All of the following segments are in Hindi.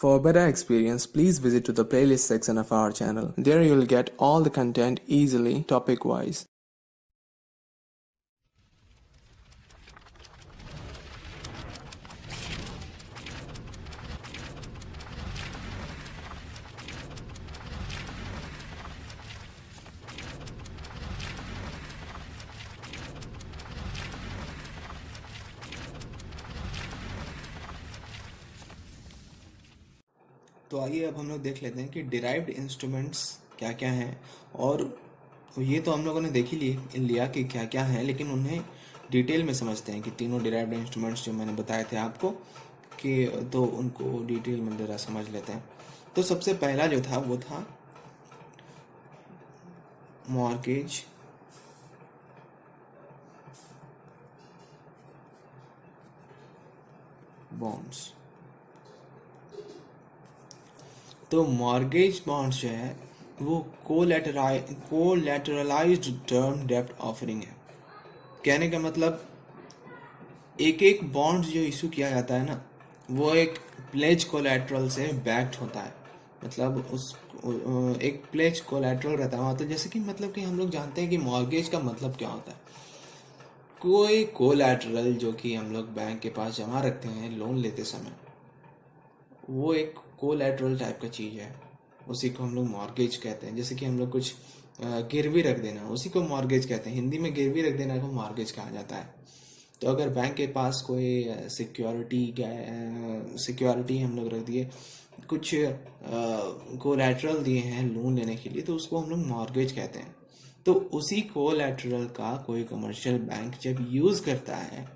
For better experience, please visit to the playlist section of our channel. There you will get all the content easily, topic-wise. तो आइए अब हम लोग देख लेते हैं कि डिराइव्ड इंस्ट्रूमेंट्स क्या क्या हैं। और ये तो हम लोगों ने देख ही लिया कि क्या क्या है, लेकिन उन्हें डिटेल में समझते हैं कि तीनों डिराइव्ड इंस्ट्रूमेंट्स जो मैंने बताए थे आपको कि तो उनको डिटेल में ज़रा समझ लेते हैं। तो सबसे पहला जो था वो था मॉर्गेज बॉन्ड्स। तो मॉर्गेज बॉन्ड्स जो है वो कोलैटरलाइज्ड टर्म डेब्ट ऑफरिंग है। कहने का मतलब एक एक बॉन्ड जो इशू किया जाता है ना, वो एक प्लेज कोलैटरल से बैक्ड होता है। मतलब उस एक प्लेज कोलैटरल रहता है। तो जैसे कि मतलब कि हम लोग जानते हैं कि मॉर्गेज का मतलब क्या होता है। कोई कोलैटरल जो कि हम लोग बैंक के पास जमा रखते हैं लोन लेते समय, वो एक कोलैटरल टाइप का चीज़ है। उसी को हम लोग मॉर्गेज कहते हैं। जैसे कि हम लोग कुछ गिरवी रख देना, उसी को मॉर्गेज कहते हैं। हिंदी में गिरवी रख देना को मॉर्गेज कहा जाता है। तो अगर बैंक के पास कोई सिक्योरिटी हम लोग रख दिए, कुछ कोलैटरल दिए हैं लोन लेने के लिए, तो उसको हम लोग मॉर्गेज कहते हैं। तो उसी कोलैटरल का कोई कमर्शियल बैंक जब यूज़ करता है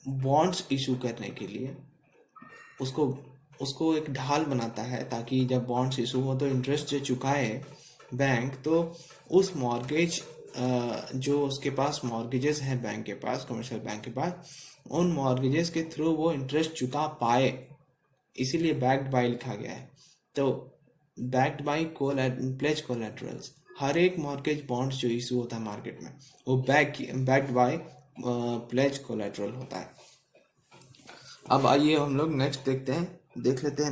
बॉन्ड्स इशू करने के लिए, उसको उसको एक ढाल बनाता है, ताकि जब बॉन्ड्स इशू हो तो इंटरेस्ट जो चुकाए बैंक, तो उस मॉर्गेज जो उसके पास मॉर्गेजेस हैं बैंक के पास, कमर्शियल बैंक के पास, उन मॉर्गेजेस के थ्रू वो इंटरेस्ट चुका पाए। इसीलिए बैक्ड बाय लिखा गया है। तो बैक्ड बाय प्लेज कोलैटरल्स, हर एक मॉर्गेज बॉन्ड्स जो इशू होता है मार्केट में, वो बैक्ड बाय प्लेज कोलैटरल होता है। अब आइए हम लोग नेक्स्ट देख लेते हैं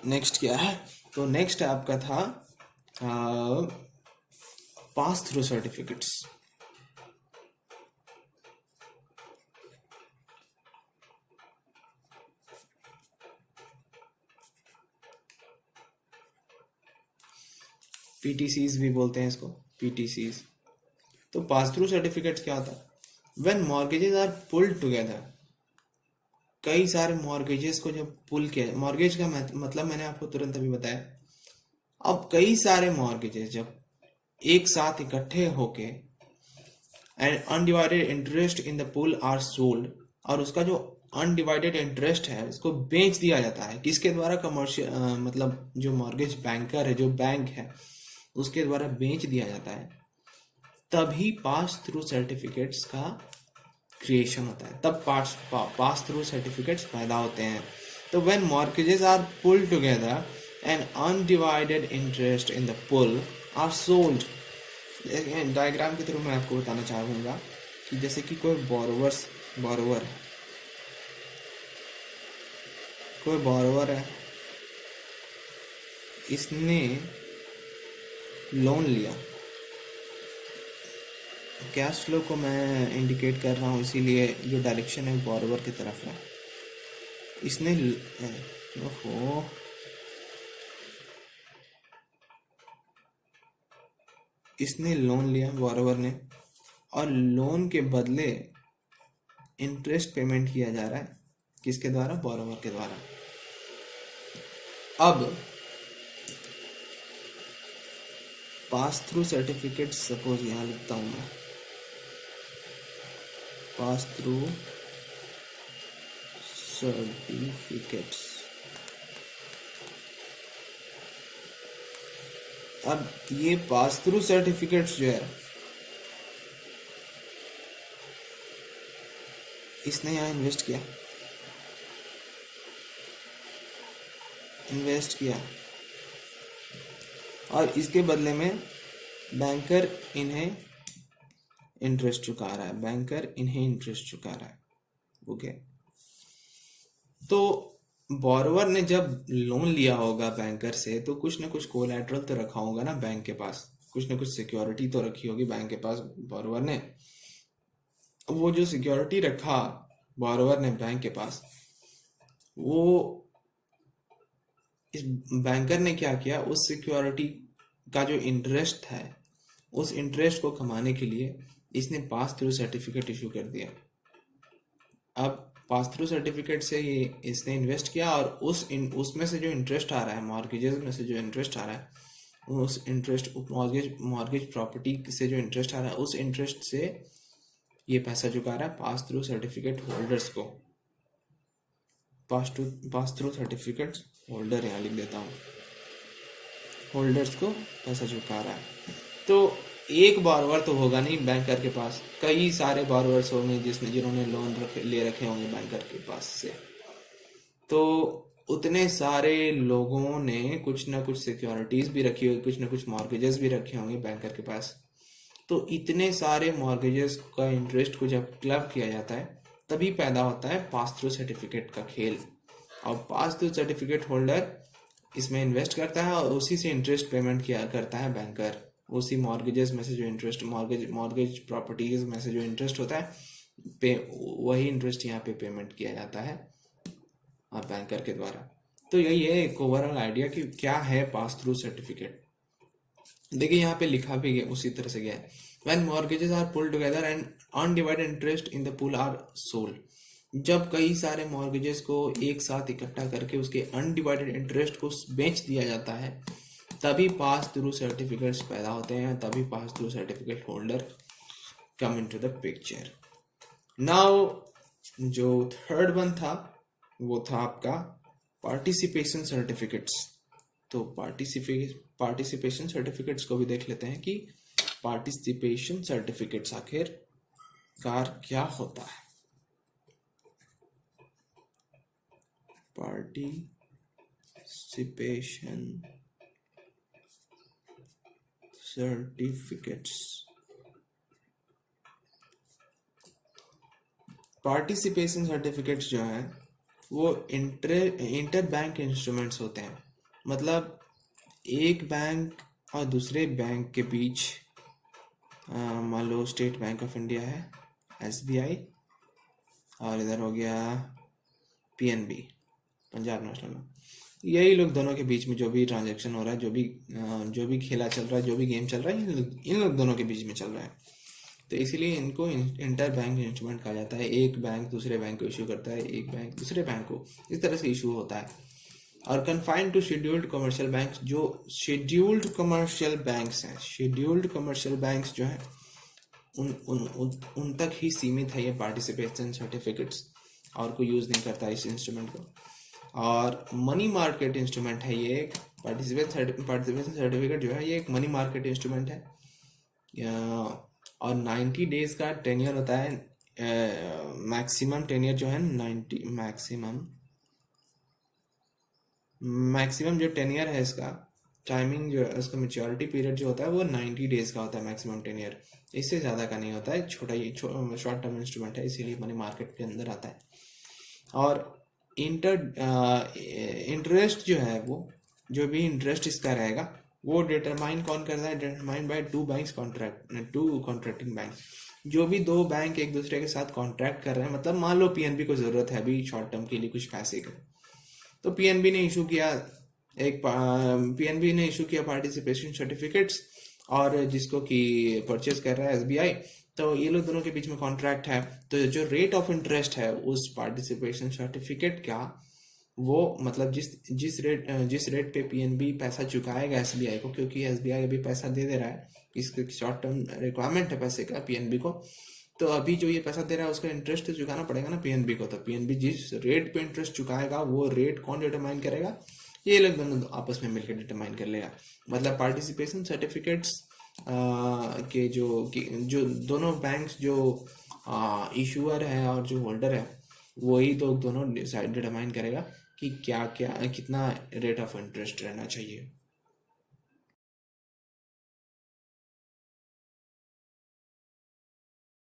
नेक्स्ट क्या है। तो नेक्स्ट आपका था पास थ्रू सर्टिफिकेट्स। पीटीसीज भी बोलते हैं इसको, पीटीसीज। तो पास थ्रू सर्टिफिकेट्स क्या होता है? When mortgages are pooled together, कई सारे मॉर्गेजेस को जब पुल किया, मॉर्गेज का मतलब मैंने आपको तुरंत अभी बताया। अब कई सारे मॉर्गेजेस जब एक साथ इकट्ठे होके and undivided interest in the pool are sold, और उसका जो अनडिवाइडेड इंटरेस्ट है उसको बेच दिया जाता है। किसके द्वारा? कमर्शियल मतलब जो मॉर्गेज बैंकर है, जो बैंक है, उसके द्वारा बेच दिया जाता है। तभी पास थ्रू सर्टिफिकेट्स का क्रिएशन होता है, तब पास थ्रू सर्टिफिकेट्स पैदा होते हैं। तो when mortgages are pooled together and undivided interest in the pool are sold. Diagram के थ्रू मैं आपको बताना चाहूँगा कि जैसे कि कोई बॉरोवर है, इसने लोन लिया। कैश फ्लो को मैं इंडिकेट कर रहा हूँ, इसीलिए जो डायरेक्शन है बॉरोवर की तरफ है। इसने लोन लिया, बॉरोवर ने, और लोन के बदले इंटरेस्ट पेमेंट किया जा रहा है। किसके द्वारा? बॉरोवर के द्वारा। अब पास थ्रू सर्टिफिकेट, सपोज यहाँ लिखता हूँ मैं, पास थ्रू सर्टिफिकेट्स। अब ये पास थ्रू सर्टिफिकेट्स जो है, इसने यहाँ इन्वेस्ट किया और इसके बदले में बैंकर इन्हें इंटरेस्ट चुका रहा है। ओके। तो बोरोवर ने जब लोन लिया होगा बैंकर से तो कुछ ना कुछ कोलैटरल तो रखा होगा ना बैंक के पास, कुछ ना कुछ सिक्योरिटी तो रखी होगी बैंक के पास बोरोवर ने। वो जो सिक्योरिटी रखा बोरोवर ने बैंक के पास, वो इस बैंकर ने क्या किया, उस सिक्योरिटी का जो इंटरेस्ट है, उस इंटरेस्ट को कमाने के लिए इसने पास थ्रू सर्टिफिकेट इशू कर दिया। अब पास थ्रू सर्टिफिकेट से ये इसने इन्वेस्ट किया और उसमें से जो इंटरेस्ट आ रहा है, मॉर्गेजेस में से जो इंटरेस्ट आ रहा है, उस इंटरेस्ट मॉर्गेज प्रॉपर्टी से जो इंटरेस्ट आ रहा है, उस इंटरेस्ट से ये पैसा चुका रहा है पास थ्रू सर्टिफिकेट होल्डर्स को। पास थ्रू सर्टिफिकेट होल्डर यहाँ लिख देता हूँ, होल्डर्स को पैसा चुका रहा है। तो एक बोरोवर तो होगा नहीं बैंकर के पास, कई सारे बोरोवर्स होंगे जिन्होंने लोन ले रखे होंगे बैंकर के पास से। तो उतने सारे लोगों ने कुछ ना कुछ सिक्योरिटीज भी रखी होगी, कुछ ना कुछ मॉर्गेजेस भी रखे होंगे बैंकर के पास। तो इतने सारे मॉर्गेजेस का इंटरेस्ट को जब क्लब किया जाता है तभी पैदा होता है पास थ्रू सर्टिफिकेट का खेल। और पास थ्रू सर्टिफिकेट होल्डर इसमें इन्वेस्ट करता है और उसी से इंटरेस्ट पेमेंट किया करता है बैंकर। उसी मॉर्गेजेस में से जो इंटरेस्ट मॉर्गेज प्रॉपर्टीज में से जो इंटरेस्ट होता है वही इंटरेस्ट यहाँ पे पेमेंट किया जाता है बैंकर के द्वारा। तो यही है एक ओवरऑल आइडिया कि क्या है पास थ्रू सर्टिफिकेट। देखिए यहाँ पे लिखा भी है उसी तरह से गया है, when mortgages are pooled together and undivided interest in the pool are sold. जब कई सारे मॉर्गेजेस को एक साथ इकट्ठा करके उसके अनडिवाइडेड इंटरेस्ट को बेच दिया जाता है तभी पास थ्रू सर्टिफिकेट्स पैदा होते हैं, तभी pass through certificate holder come into the picture. Now जो थर्ड वन था वो था आपका पार्टिसिपेशन सर्टिफिकेट्स। तो पार्टिसिपेशन सर्टिफिकेट्स को भी देख लेते हैं कि पार्टिसिपेशन सर्टिफिकेट्स आखिर कार क्या होता है। पार्टिसिपेशन सर्टिफिकेट्स, पार्टिसिपेशन सर्टिफिकेट्स जो है वो इंटर बैंक इंस्ट्रूमेंट्स होते हैं। मतलब एक बैंक और दूसरे बैंक के बीच, मान लो स्टेट बैंक ऑफ इंडिया है SBI और इधर हो गया PNB पंजाब नेशनल बैंक, यही लोग दोनों के बीच में जो भी ट्रांजैक्शन हो रहा है, जो भी खेला चल रहा है, जो भी गेम चल रहा है, इन लोग दोनों के बीच में चल रहा है। तो इसीलिए इनको इंटर बैंक इंस्ट्रूमेंट कहा जाता है। एक बैंक दूसरे बैंक को इशू करता है, एक बैंक दूसरे बैंक को, इस तरह से इशू होता है। और confined to scheduled commercial bank, जो शेड्यूल्ड कमर्शियल बैंक्स हैं, शेड्यूल्ड कमर्शियल बैंक्स जो हैं उन तक ही सीमित है ये पार्टिसिपेशन सर्टिफिकेट्स, और कोई यूज़ नहीं करता इस इंस्ट्रूमेंट को। और मनी मार्केट इंस्ट्रूमेंट है ये एक पार्टिसिपेशन सर्टिफिकेट जो है, ये एक मनी मार्केट इंस्ट्रूमेंट है। और 90 डेज का टेन्योर होता है, मैक्सिमम टेन्योर जो है 90, मैक्सिमम जो टेन्योर है इसका, टाइमिंग जो है उसका मैच्योरिटी पीरियड जो होता है वो 90 डेज का होता है मैक्सिमम टेन्योर, इससे ज़्यादा का नहीं होता है। छोटा ही शॉर्ट टर्म इंस्ट्रूमेंट है, इसीलिए मनी मार्केट के अंदर आता है। और इंटरेस्ट जो है, वो जो भी इंटरेस्ट इसका रहेगा वो डिटरमाइन कौन करता है, determine by two contracting bank. जो भी दो बैंक एक दूसरे के साथ कॉन्ट्रैक्ट कर रहे हैं, मतलब मान लो PNB को ज़रूरत है अभी शॉर्ट टर्म के लिए कुछ पैसे का, तो PNB ने इशू किया पार्टिसिपेशन सर्टिफिकेट्स, और जिसको कि परचेज कर रहा है SBI। तो ये लोग दोनों के बीच में कॉन्ट्रैक्ट है, तो जो रेट ऑफ इंटरेस्ट है उस पार्टिसिपेशन सर्टिफिकेट का, वो मतलब जिस रेट पे PNB पैसा चुकाएगा SBI को, क्योंकि SBI अभी पैसा दे रहा है, इसके शॉर्ट टर्म रिक्वायरमेंट है पैसे का PNB को, तो अभी जो ये पैसा दे रहा है उसका इंटरेस्ट तो चुकाना पड़ेगा ना PNB को। तो PNB जिस रेट पे इंटरेस्ट चुकाएगा वो रेट कौन डिटरमाइन करेगा, ये लोग दोनों आपस में मिलकर डिटरमाइन कर लेगा। मतलब पार्टिसिपेशन सर्टिफिकेट्स के जो दोनों बैंक्स जो इशूअर है और जो होल्डर है, वही तो दोनों डिटरमाइन करेगा कि क्या कितना रेट ऑफ इंटरेस्ट रहना चाहिए।